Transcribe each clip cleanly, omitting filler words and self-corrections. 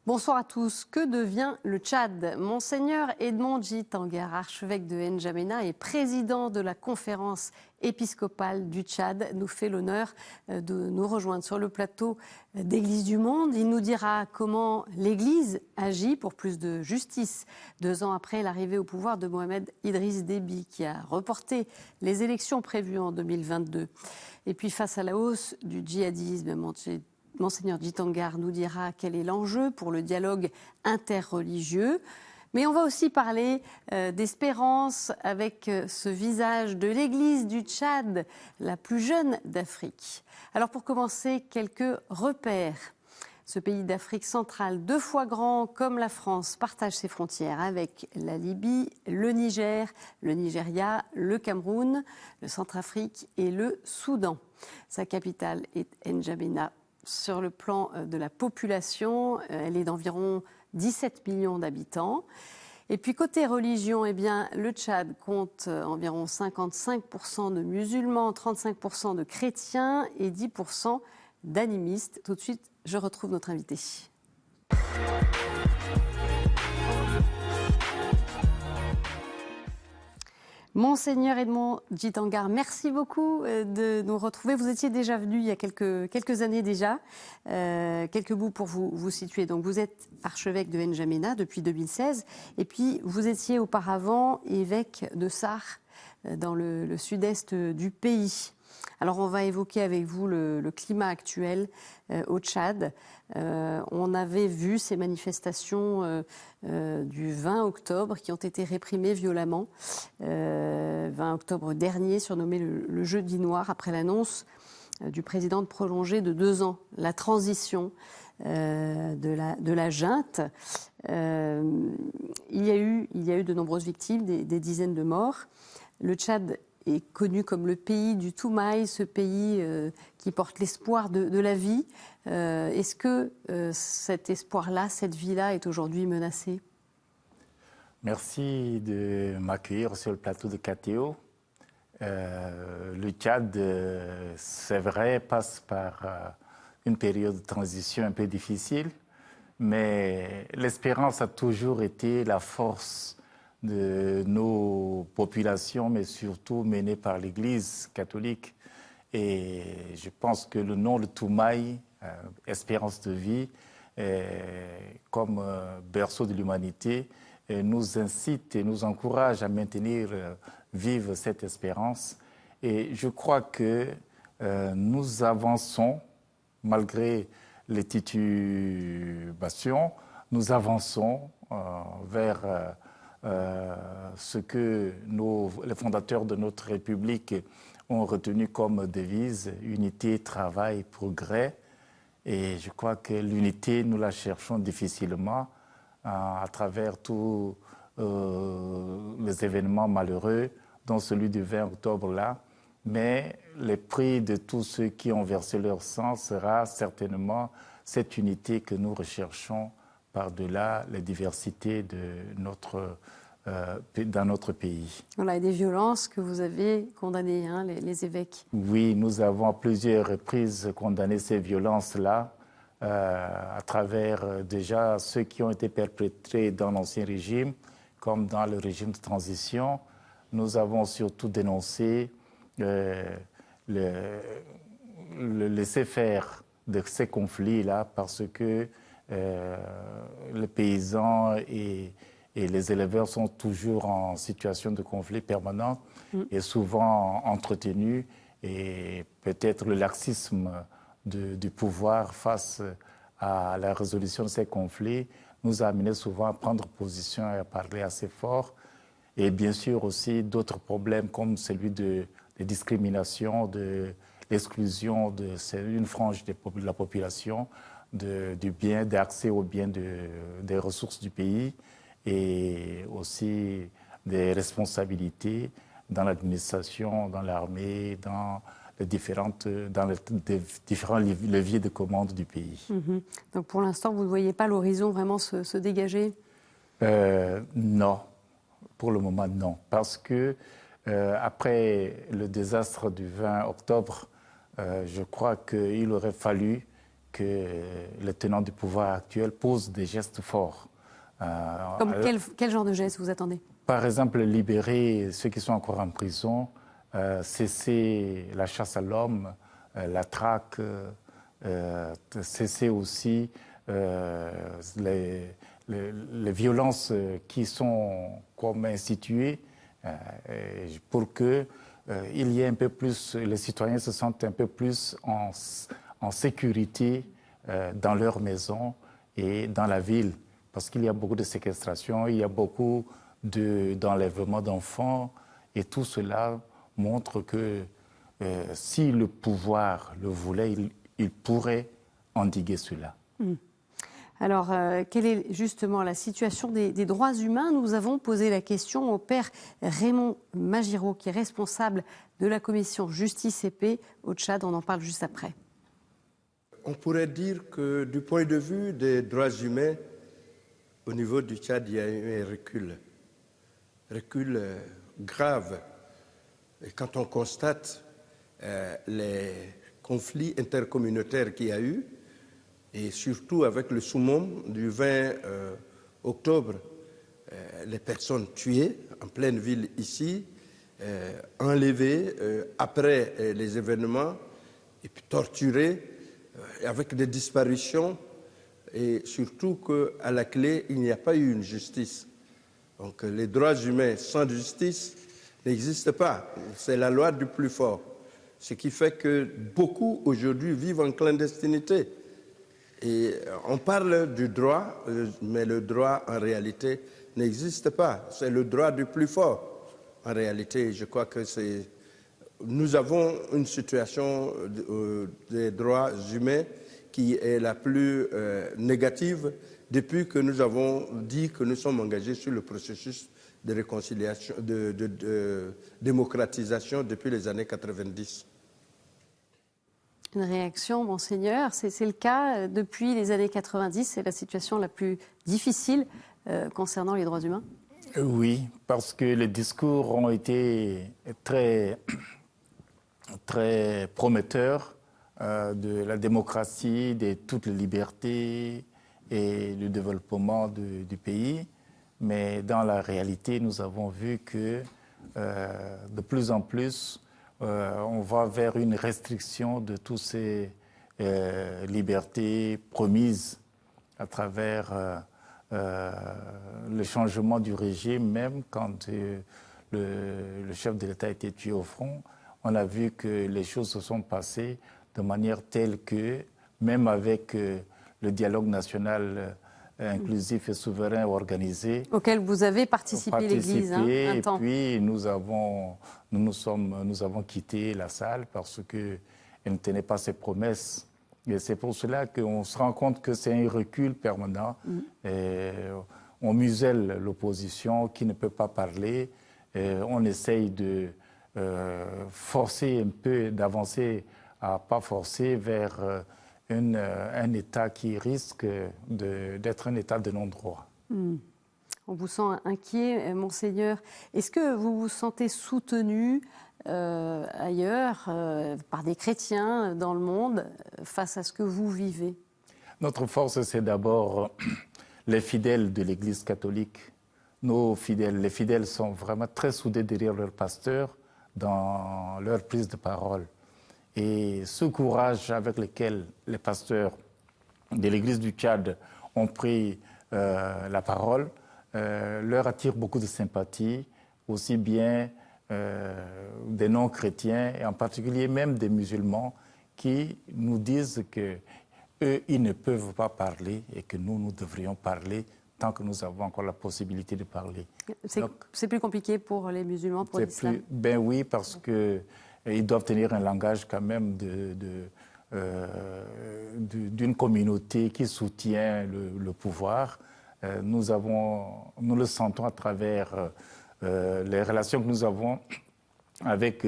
Bonsoir à tous. Que devient le Tchad? Monseigneur Edmond Djitangar, archevêque de N'Djamena et président de la conférence épiscopale du Tchad, nous fait l'honneur de nous rejoindre sur le plateau d'Église du Monde. Il nous dira comment l'Église agit pour plus de justice 2 ans après l'arrivée au pouvoir de Mohamed Idriss Déby, qui a reporté les élections prévues en 2022. Et puis face à la hausse du djihadisme, Monseigneur Djitangar nous dira quel est l'enjeu pour le dialogue interreligieux. Mais on va aussi parler d'espérance avec ce visage de l'Église du Tchad, la plus jeune d'Afrique. Alors pour commencer, quelques repères. Ce pays d'Afrique centrale, 2 fois grand comme la France, partage ses frontières avec la Libye, le Niger, le Nigeria, le Cameroun, le Centrafrique et le Soudan. Sa capitale est N'Djamena. Sur le plan de la population, elle est d'environ 17 millions d'habitants. Et puis côté religion, eh bien, le Tchad compte environ 55% de musulmans, 35% de chrétiens et 10% d'animistes. Tout de suite, je retrouve notre invité. Monseigneur Edmond Djitangar, merci beaucoup de nous retrouver. Vous étiez déjà venu il y a quelques années déjà. Quelques mots pour vous situer. Donc vous êtes archevêque de N'Djamena depuis 2016 et puis vous étiez auparavant évêque de Sarre dans le sud-est du pays. Alors on va évoquer avec vous le climat actuel au Tchad. On avait vu ces manifestations du 20 octobre qui ont été réprimées violemment. 20 octobre dernier, surnommé le jeudi noir, après l'annonce du président de prolonger de 2 ans la transition de la junte. Il y a eu de nombreuses victimes, des dizaines de morts. Le Tchad est connu comme le pays du Toumaï, ce pays qui porte l'espoir de la vie. Est-ce que cet espoir-là, cette vie-là est aujourd'hui menacée? Merci de m'accueillir sur le plateau de KTO. Le Tchad, c'est vrai, passe par une période de transition un peu difficile, mais l'espérance a toujours été la force de nos populations, mais surtout menée par l'Église catholique. Et je pense que le nom de Toumaï, espérance de vie, comme berceau de l'humanité, nous incite et nous encourage à maintenir vive cette espérance. Et je crois que nous avançons, malgré les titubations, nous avançons vers ce que les fondateurs de notre République ont retenu comme devise, unité, travail, progrès. Et je crois que l'unité, nous la cherchons difficilement à travers tous les événements malheureux, dont celui du 20 octobre là. Mais le prix de tous ceux qui ont versé leur sang sera certainement cette unité que nous recherchons par-delà les diversités dans notre pays. Voilà, et des violences que vous avez condamnées, hein, les évêques. Oui, nous avons à plusieurs reprises condamné ces violences-là à travers déjà ceux qui ont été perpétrés dans l'Ancien Régime, comme dans le régime de transition. Nous avons surtout dénoncé le laisser-faire de ces conflits-là parce que les paysans et les éleveurs sont toujours en situation de conflit permanent et souvent entretenus. Et peut-être le laxisme du pouvoir face à la résolution de ces conflits nous a amené souvent à prendre position et à parler assez fort. Et bien sûr aussi d'autres problèmes comme celui de discrimination, de l'exclusion d'une frange de la population, d'accès aux biens des ressources du pays et aussi des responsabilités dans l'administration, dans l'armée, dans les différents leviers de commande du pays. Donc pour l'instant, vous ne voyez pas l'horizon vraiment se dégager? Non, pour le moment non, parce que après le désastre du 20 octobre, je crois qu'il aurait fallu que les tenants du pouvoir actuel posent des gestes forts. Comme quel genre de geste vous attendez? Par exemple, libérer ceux qui sont encore en prison, cesser la chasse à l'homme, la traque, cesser aussi les violences qui sont comme instituées pour que il y ait un peu plus, les citoyens se sentent un peu plus en sécurité dans leur maison et dans la ville. Parce qu'il y a beaucoup de séquestration, il y a beaucoup d'enlèvements d'enfants, et tout cela montre que si le pouvoir le voulait, il pourrait endiguer cela. Alors, quelle est justement la situation des droits humains? Nous avons posé la question au père Raymond Magiro, qui est responsable de la commission Justice et Paix au Tchad. On en parle juste après. On pourrait dire que du point de vue des droits humains, au niveau du Tchad, il y a eu un recul grave. Et quand on constate les conflits intercommunautaires qu'il y a eu, et surtout avec le summum du 20 octobre, les personnes tuées en pleine ville ici, enlevées après les événements, et puis torturées, avec des disparitions, et surtout qu'à la clé, il n'y a pas eu une justice. Donc les droits humains sans justice n'existent pas. C'est la loi du plus fort. Ce qui fait que beaucoup aujourd'hui vivent en clandestinité. Et on parle du droit, mais le droit en réalité n'existe pas. C'est le droit du plus fort. En réalité, je crois que nous avons une situation des droits humains qui est la plus négative depuis que nous avons dit que nous sommes engagés sur le processus de réconciliation, de démocratisation depuis les années 90. Une réaction, Monseigneur? C'est le cas depuis les années 90, c'est la situation la plus difficile concernant les droits humains? Oui, parce que les discours ont été très, très prometteurs de la démocratie, de toutes les libertés et du développement du pays. Mais dans la réalité, nous avons vu que de plus en plus, on va vers une restriction de toutes ces libertés promises à travers le changement du régime. Même quand le chef de l'État a été tué au front, on a vu que les choses se sont passées de manière telle que, même avec le dialogue national inclusif et souverain organisé, auquel vous avez participé, l'Église, un temps. Et puis nous avons quitté la salle parce qu'elle ne tenait pas ses promesses. Et c'est pour cela qu'on se rend compte que c'est un recul permanent. Et on muselle l'opposition qui ne peut pas parler. Et on essaye de forcer un peu, d'avancer à pas forcer vers un État qui risque d'être un État de non-droit. On vous sent inquiet, Monseigneur. Est-ce que vous vous sentez soutenu ailleurs par des chrétiens dans le monde face à ce que vous vivez? Notre force, c'est d'abord les fidèles de l'Église catholique. Les fidèles sont vraiment très soudés derrière leur pasteur dans leur prise de parole. Et ce courage avec lequel les pasteurs de l'Église du Tchad ont pris la parole leur attire beaucoup de sympathie, aussi bien des non-chrétiens, et en particulier même des musulmans, qui nous disent qu'eux, ils ne peuvent pas parler et que nous devrions parler tant que nous avons encore la possibilité de parler. C'est plus compliqué pour les musulmans, pour l'islam? Ben oui, parce qu'ils doivent tenir un langage quand même d'une communauté qui soutient le pouvoir. Nous le sentons à travers les relations que nous avons avec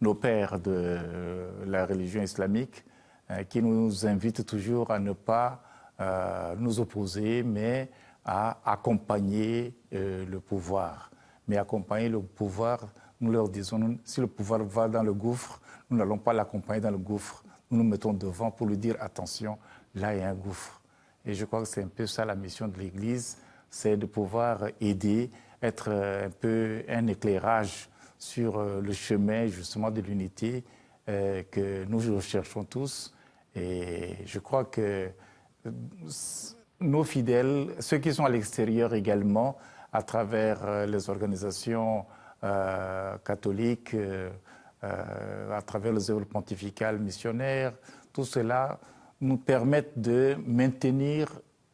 nos pères de la religion islamique qui nous invitent toujours à ne pas nous opposer, mais à accompagner le pouvoir. Mais accompagner le pouvoir, nous leur disons, si le pouvoir va dans le gouffre, nous n'allons pas l'accompagner dans le gouffre. Nous nous mettons devant pour lui dire, attention, là il y a un gouffre. Et je crois que c'est un peu ça la mission de l'Église, c'est de pouvoir aider, être un peu un éclairage sur le chemin justement de l'unité que nous recherchons tous. Et je crois que nos fidèles, ceux qui sont à l'extérieur également, à travers les organisations catholiques, à travers les œuvres pontificales missionnaires, tout cela nous permettent de maintenir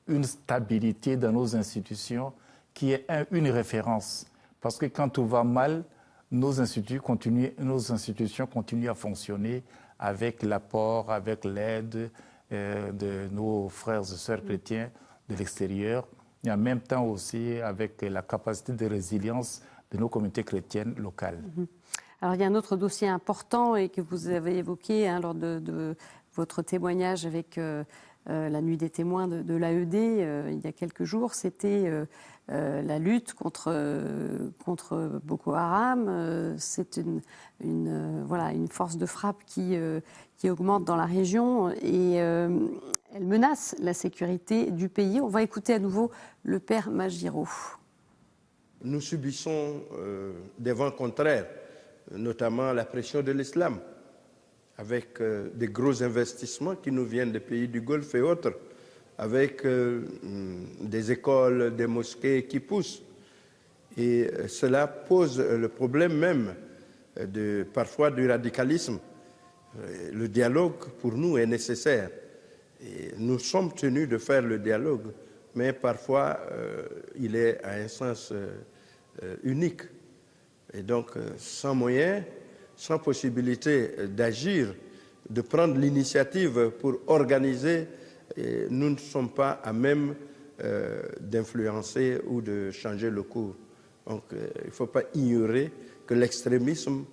une stabilité dans nos institutions qui est une référence. Parce que quand tout va mal, nos institutions continuent à fonctionner avec l'apport, avec l'aide de nos frères et sœurs chrétiens de l'extérieur, et en même temps aussi avec la capacité de résilience de nos communautés chrétiennes locales. Alors il y a un autre dossier important et que vous avez évoqué lors de votre témoignage avec la Nuit des témoins de l'AED il y a quelques jours, c'était la lutte contre Boko Haram. C'est une force de frappe qui augmente dans la région et elle menace la sécurité du pays. On va écouter à nouveau le père Magiro. Nous subissons des vents contraires, notamment la pression de l'islam, avec des gros investissements qui nous viennent des pays du Golfe et autres, avec des écoles, des mosquées qui poussent. Et cela pose le problème même parfois du radicalisme. Le dialogue, pour nous, est nécessaire. Et nous sommes tenus de faire le dialogue, mais parfois, il est à un sens unique. Et donc, sans moyens, sans possibilité d'agir, de prendre l'initiative pour organiser, nous ne sommes pas à même d'influencer ou de changer le cours. Donc, il ne faut pas ignorer que l'extrémisme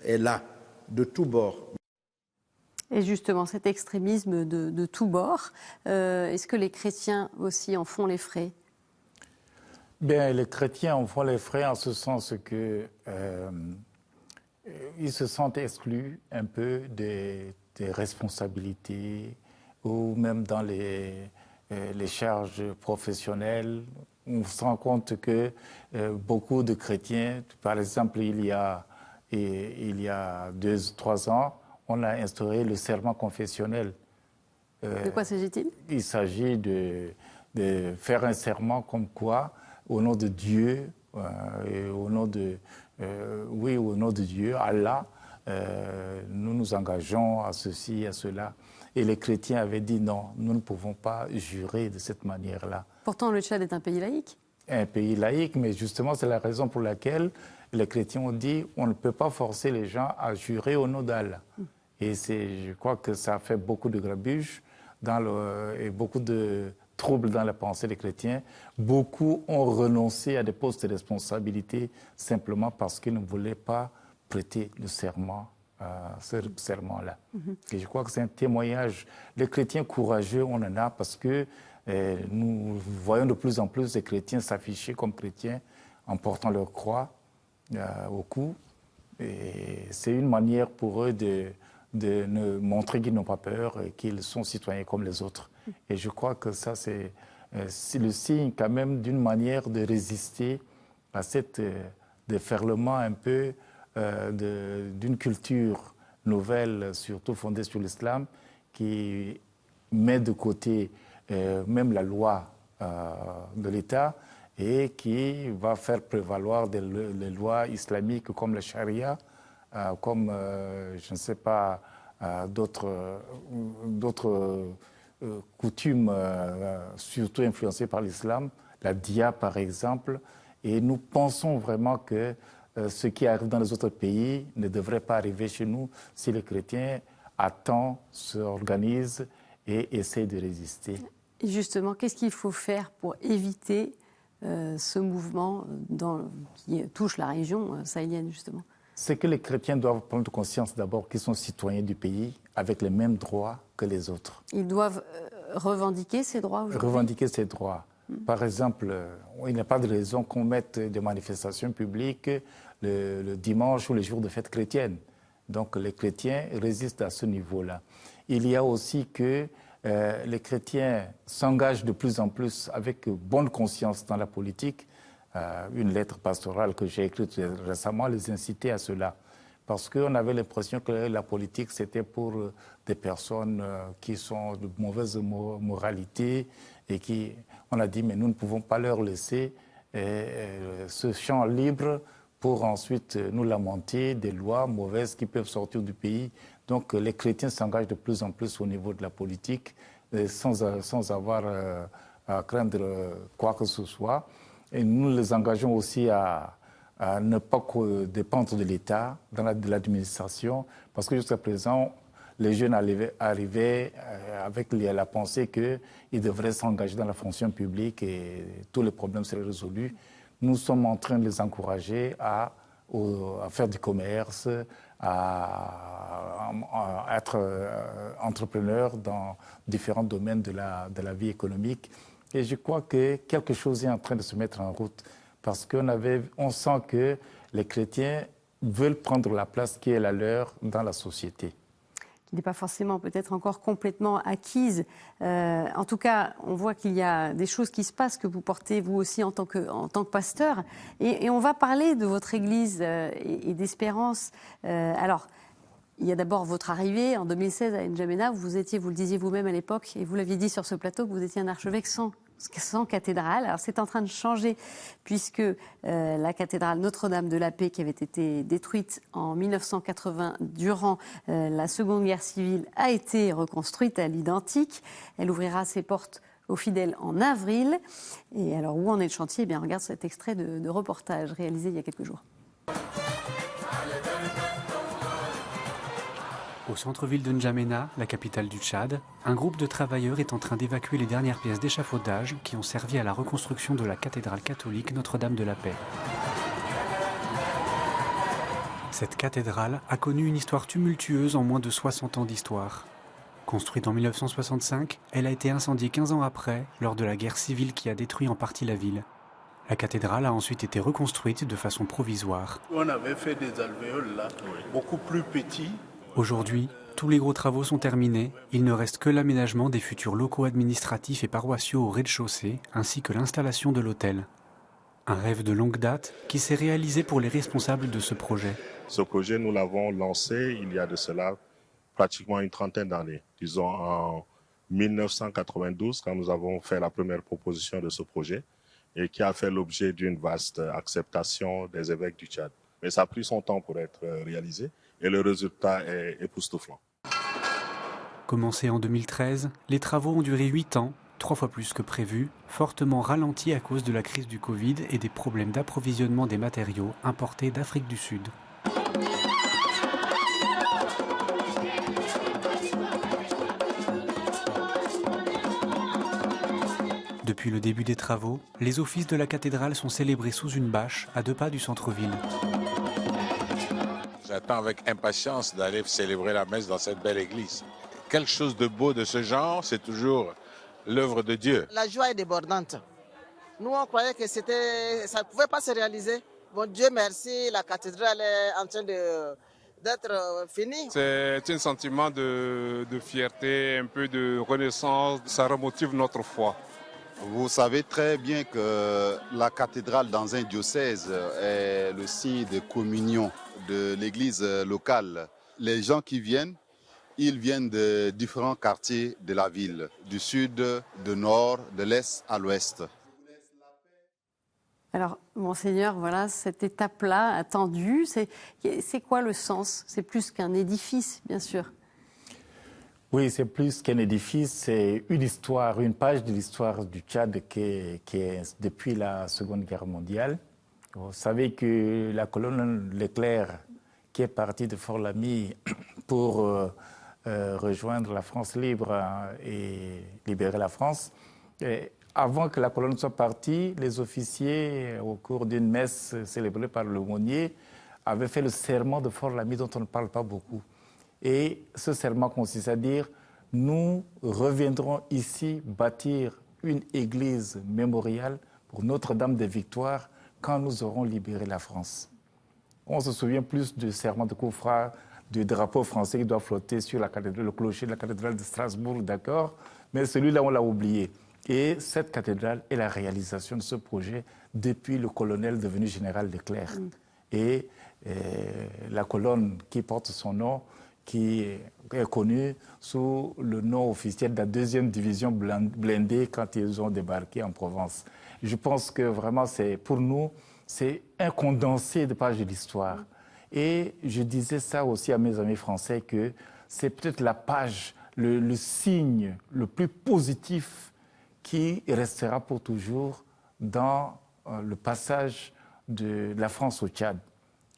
est là, de tous bords. Et justement, cet extrémisme de tous bords, est-ce que les chrétiens aussi en font les frais ? Bien, les chrétiens en font les frais en ce sens que ils se sentent exclus un peu des responsabilités ou même dans les charges professionnelles. On se rend compte que beaucoup de chrétiens, par exemple, il y a 2-3 ans, on a instauré le serment confessionnel. De quoi s'agit-il ? Il s'agit de faire un serment comme quoi, au nom de Dieu, et au nom de Dieu, Allah, nous nous engageons à ceci, à cela. Et les chrétiens avaient dit non, nous ne pouvons pas jurer de cette manière-là. Pourtant, le Tchad est un pays laïque. Un pays laïque, mais justement, c'est la raison pour laquelle les chrétiens ont dit on ne peut pas forcer les gens à jurer au nom d'Allah. Et je crois que ça a fait beaucoup de grabuge et beaucoup de troubles dans la pensée des chrétiens. Beaucoup ont renoncé à des postes de responsabilité simplement parce qu'ils ne voulaient pas prêter le serment, ce serment-là. Et je crois que c'est un témoignage. Les chrétiens courageux, on en a parce que nous voyons de plus en plus des chrétiens s'afficher comme chrétiens en portant leur croix au cou. Et c'est une manière pour eux de montrer qu'ils n'ont pas peur et qu'ils sont citoyens comme les autres. Et je crois que ça, c'est le signe quand même d'une manière de résister à cette déferlement un peu d'une culture nouvelle, surtout fondée sur l'islam, qui met de côté même la loi de l'État et qui va faire prévaloir les lois islamiques comme la charia, comme, je ne sais pas, d'autres coutumes, surtout influencées par l'islam, la dia par exemple. Et nous pensons vraiment que ce qui arrive dans les autres pays ne devrait pas arriver chez nous si les chrétiens à temps s'organisent et essaient de résister. Et justement, qu'est-ce qu'il faut faire pour éviter ce mouvement qui touche la région sahélienne, justement ? c'est que les chrétiens doivent prendre conscience d'abord qu'ils sont citoyens du pays avec les mêmes droits que les autres. Ils doivent revendiquer ces droits aujourd'hui? Revendiquer ces droits. Par exemple, il n'y a pas de raison qu'on mette des manifestations publiques le dimanche ou les jours de fête chrétienne. Donc les chrétiens résistent à ce niveau-là. Il y a aussi que les chrétiens s'engagent de plus en plus avec bonne conscience dans la politique. Une lettre pastorale que j'ai écrite récemment les incitait à cela. Parce qu'on avait l'impression que la politique, c'était pour des personnes qui sont de mauvaise moralité et qui, on a dit, mais nous ne pouvons pas leur laisser ce champ libre pour ensuite nous lamenter des lois mauvaises qui peuvent sortir du pays. Donc les chrétiens s'engagent de plus en plus au niveau de la politique sans avoir à craindre quoi que ce soit. Et nous les engageons aussi à ne pas dépendre de l'État, de l'administration, parce que jusqu'à présent, les jeunes arrivaient avec la pensée qu'ils devraient s'engager dans la fonction publique et tous les problèmes seraient résolus. Nous sommes en train de les encourager à faire du commerce, à être entrepreneurs dans différents domaines de la vie économique. Et je crois que quelque chose est en train de se mettre en route parce qu'on sent que les chrétiens veulent prendre la place qui est la leur dans la société. Qui n'est pas forcément peut-être encore complètement acquise. En tout cas, on voit qu'il y a des choses qui se passent que vous portez vous aussi en tant que pasteur. Et on va parler de votre Église et d'Espérance. Alors, il y a d'abord votre arrivée en 2016 à N'Djamena. Vous le disiez vous-même à l'époque, et vous l'aviez dit sur ce plateau, que vous étiez un archevêque sans cathédrale. Alors c'est en train de changer puisque la cathédrale Notre-Dame de la Paix, qui avait été détruite en 1980 durant la Seconde Guerre civile, a été reconstruite à l'identique. Elle ouvrira ses portes aux fidèles en avril. Et alors où en est le chantier? Eh bien, regarde cet extrait de reportage réalisé il y a quelques jours. Au centre-ville de N'Djamena, la capitale du Tchad, un groupe de travailleurs est en train d'évacuer les dernières pièces d'échafaudage qui ont servi à la reconstruction de la cathédrale catholique Notre-Dame de la Paix. Cette cathédrale a connu une histoire tumultueuse en moins de 60 ans d'histoire. Construite en 1965, elle a été incendiée 15 ans après, lors de la guerre civile qui a détruit en partie la ville. La cathédrale a ensuite été reconstruite de façon provisoire. On avait fait des alvéoles là, beaucoup plus petits. Aujourd'hui, tous les gros travaux sont terminés. Il ne reste que l'aménagement des futurs locaux administratifs et paroissiaux au rez-de-chaussée, ainsi que l'installation de l'hôtel. Un rêve de longue date qui s'est réalisé pour les responsables de ce projet. Ce projet, nous l'avons lancé il y a de cela pratiquement une trentaine d'années. Disons en 1992, quand nous avons fait la première proposition de ce projet, et qui a fait l'objet d'une vaste acceptation des évêques du Tchad. Mais ça a pris son temps pour être réalisé. Et le résultat est époustouflant. Commencés en 2013, les travaux ont duré 8 ans, 3 fois plus que prévu, fortement ralentis à cause de la crise du Covid et des problèmes d'approvisionnement des matériaux importés d'Afrique du Sud. Depuis le début des travaux, les offices de la cathédrale sont célébrés sous une bâche à 2 pas du centre-ville. J'attends avec impatience d'aller célébrer la messe dans cette belle église. Quelque chose de beau de ce genre, c'est toujours l'œuvre de Dieu. La joie est débordante. Nous, on croyait que ça ne pouvait pas se réaliser. Bon Dieu merci, la cathédrale est en train d'être finie. C'est un sentiment de fierté, un peu de renaissance. Ça remotive notre foi. Vous savez très bien que la cathédrale dans un diocèse est le signe de communion de l'église locale. Les gens qui viennent, ils viennent de différents quartiers de la ville, du sud, du nord, de l'est à l'ouest. Alors, Monseigneur, voilà, cette étape-là attendue, c'est quoi le sens? C'est plus qu'un édifice, bien sûr. Oui, c'est plus qu'un édifice, c'est une histoire, une page de l'histoire du Tchad qui est depuis la Seconde Guerre mondiale. Vous savez que la colonne Leclerc, qui est partie de Fort-Lamy pour rejoindre la France libre et libérer la France, et avant que la colonne soit partie, les officiers, au cours d'une messe célébrée par l'aumônier, avait fait le serment de Fort-Lamy dont on ne parle pas beaucoup. Et ce serment consiste à dire, nous reviendrons ici bâtir une église mémoriale pour Notre-Dame des Victoires quand nous aurons libéré la France. On se souvient plus du serment de Koufra, du drapeau français qui doit flotter sur le clocher de la cathédrale de Strasbourg, d'accord, mais celui-là, on l'a oublié. Et cette cathédrale est la réalisation de ce projet depuis le colonel devenu général Leclerc. Et la colonne qui porte son nom, qui est connue sous le nom officiel de la 2e division blindée quand ils ont débarqué en Provence. Je pense que vraiment, pour nous, c'est un condensé de pages de l'histoire. Et je disais ça aussi à mes amis français, que c'est peut-être la page, le signe le plus positif qui restera pour toujours dans le passage de la France au Tchad.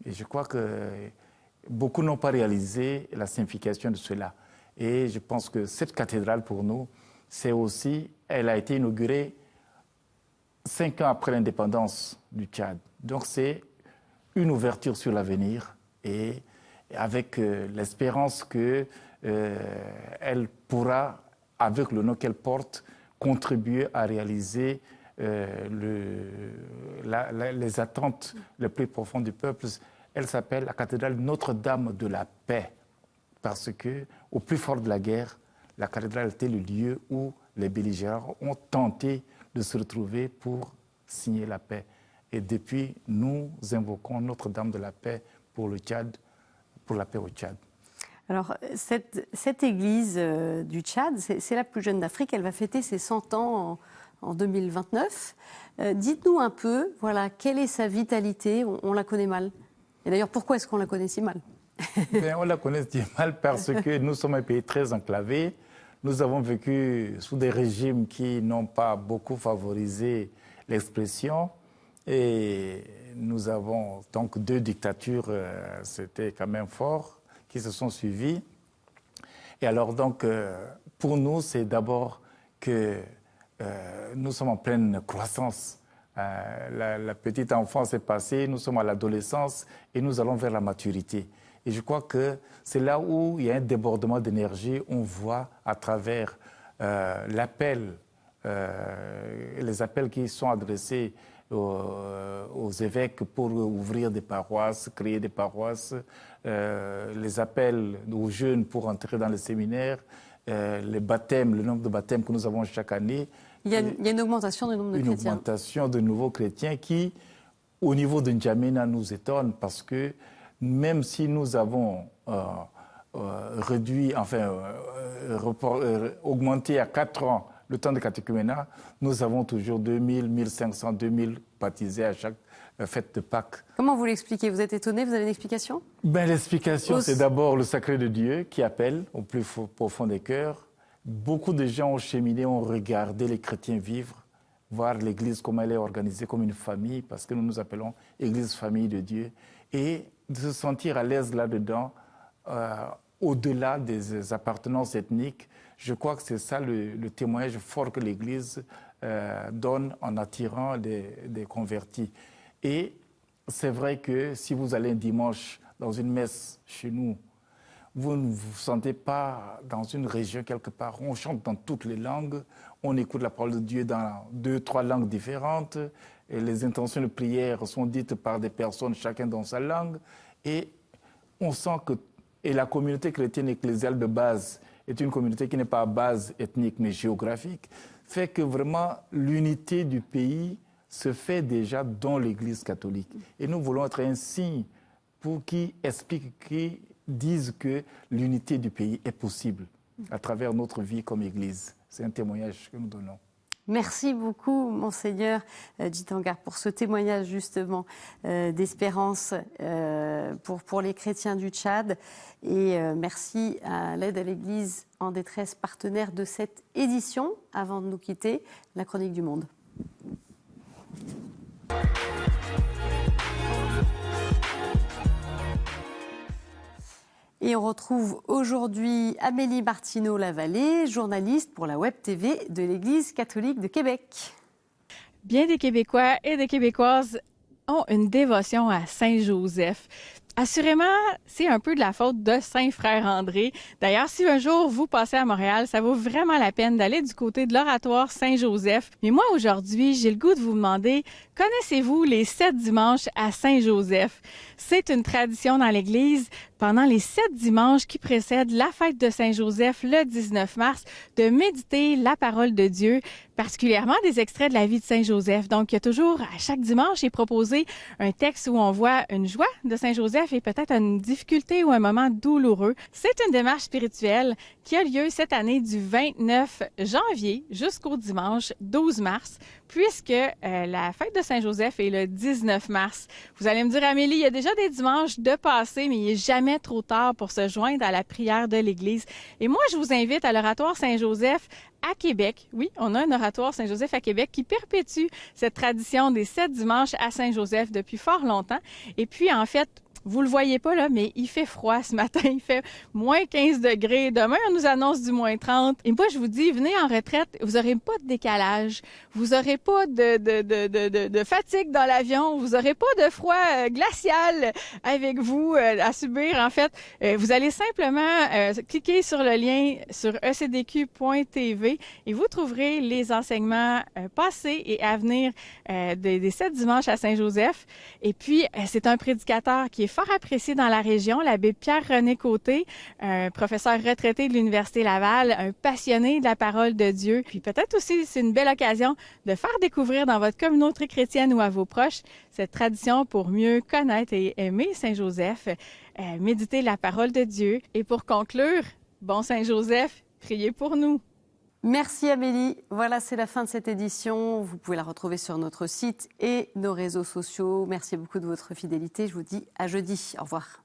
Et je crois que beaucoup n'ont pas réalisé la signification de cela. Et je pense que cette cathédrale, pour nous, c'est aussi, elle a été inaugurée 5 ans après l'indépendance du Tchad. Donc c'est une ouverture sur l'avenir et avec l'espérance qu'elle pourra, avec le nom qu'elle porte, contribuer à réaliser les attentes les plus profondes du peuple. Elle s'appelle la cathédrale Notre-Dame de la Paix, parce qu'au plus fort de la guerre, la cathédrale était le lieu où les belligérants ont tenté de se retrouver pour signer la paix. Et depuis, nous invoquons Notre-Dame de la Paix pour le Tchad, pour la paix au Tchad. Alors, cette église du Tchad, c'est la plus jeune d'Afrique. Elle va fêter ses 100 ans en 2029. Dites-nous un peu, voilà, quelle est sa vitalité? On la connaît mal. Et d'ailleurs, pourquoi est-ce qu'on la connaît si mal? On la connaît si mal parce que nous sommes un pays très enclavé. Nous avons vécu sous des régimes qui n'ont pas beaucoup favorisé l'expression. Et nous avons donc 2 dictatures, c'était quand même fort, qui se sont suivies. Et alors donc, pour nous, c'est d'abord que nous sommes en pleine croissance. La petite enfance est passée, nous sommes à l'adolescence et nous allons vers la maturité. Et je crois que c'est là où il y a un débordement d'énergie. On voit à travers l'appel, les appels qui sont adressés aux évêques pour ouvrir des paroisses, créer des paroisses, les appels aux jeunes pour entrer dans les séminaires, les baptêmes, le nombre de baptêmes que nous avons chaque année. Il y a une augmentation du nombre de chrétiens. Une augmentation de nouveaux chrétiens qui, au niveau de N'Djamena, nous étonne parce que même si nous avons augmenté à 4 ans le temps de catéchuménat, nous avons toujours 2000, 1500, 2000 baptisés à chaque fête de Pâques. Comment vous l'expliquez? Vous êtes étonné? Vous avez une explication? L'explication, c'est d'abord le sacré de Dieu qui appelle au plus profond des cœurs. Beaucoup de gens ont cheminé, ont regardé les chrétiens vivre, voir l'Église, comment elle est organisée comme une famille, parce que nous nous appelons Église famille de Dieu, et de se sentir à l'aise là-dedans, au-delà des appartenances ethniques. Je crois que c'est ça le témoignage fort que l'Église donne en attirant des convertis. Et c'est vrai que si vous allez un dimanche dans une messe chez nous, vous ne vous sentez pas dans une région quelque part. On chante dans toutes les langues, on écoute la parole de Dieu dans 2, 3 langues différentes, et les intentions de prière sont dites par des personnes, chacun dans sa langue, et on sent que la communauté chrétienne ecclésiale de base est une communauté qui n'est pas à base ethnique mais géographique, fait que vraiment l'unité du pays se fait déjà dans l'Église catholique. Et nous voulons être un signe pour qui explique, qui disent que l'unité du pays est possible à travers notre vie comme Église. C'est un témoignage que nous donnons. Merci beaucoup, Monseigneur Djitangar, pour ce témoignage justement d'espérance pour les chrétiens du Tchad. Et merci à l'aide à l'Église en détresse, partenaire de cette édition. Avant de nous quitter, la chronique du monde. Et on retrouve aujourd'hui Amélie Martineau-Lavallée, journaliste pour la Web TV de l'Église catholique de Québec. Bien des Québécois et des Québécoises ont une dévotion à Saint-Joseph. Assurément, c'est un peu de la faute de Saint-Frère André. D'ailleurs, si un jour vous passez à Montréal, ça vaut vraiment la peine d'aller du côté de l'Oratoire Saint-Joseph. Mais moi, aujourd'hui, j'ai le goût de vous demander, connaissez-vous les 7 dimanches à Saint-Joseph? C'est une tradition dans l'Église pendant les 7 dimanches qui précèdent la fête de Saint-Joseph le 19 mars, de méditer la parole de Dieu, particulièrement des extraits de la vie de Saint-Joseph. Donc, il y a toujours, à chaque dimanche, est proposé un texte où on voit une joie de Saint-Joseph et peut-être une difficulté ou un moment douloureux. C'est une démarche spirituelle qui a lieu cette année du 29 janvier jusqu'au dimanche 12 mars, puisque la fête de Saint-Joseph est le 19 mars. Vous allez me dire, Amélie, il y a déjà des dimanches de passé, mais il n'est jamais trop tard pour se joindre à la prière de l'Église. Et moi, je vous invite à l'Oratoire Saint-Joseph à Québec. Oui, on a un oratoire Saint-Joseph à Québec qui perpétue cette tradition des 7 dimanches à Saint-Joseph depuis fort longtemps. Et puis, en fait, vous le voyez pas là, mais il fait froid ce matin. Il fait moins 15 degrés. Demain, on nous annonce du moins 30. Et moi, je vous dis, venez en retraite, vous aurez pas de décalage. Vous aurez pas de fatigue dans l'avion. Vous aurez pas de froid glacial avec vous à subir. En fait, vous allez simplement cliquer sur le lien sur ecdq.tv et vous trouverez les enseignements passés et à venir des 7 dimanches à Saint-Joseph. Et puis, c'est un prédicateur qui est fort apprécié dans la région, l'abbé Pierre-René Côté, un professeur retraité de l'Université Laval, un passionné de la parole de Dieu. Puis peut-être aussi, c'est une belle occasion de faire découvrir dans votre communauté chrétienne ou à vos proches cette tradition pour mieux connaître et aimer Saint-Joseph, méditer la parole de Dieu. Et pour conclure, bon Saint-Joseph, priez pour nous. Merci Amélie. Voilà, c'est la fin de cette édition. Vous pouvez la retrouver sur notre site et nos réseaux sociaux. Merci beaucoup de votre fidélité. Je vous dis à jeudi. Au revoir.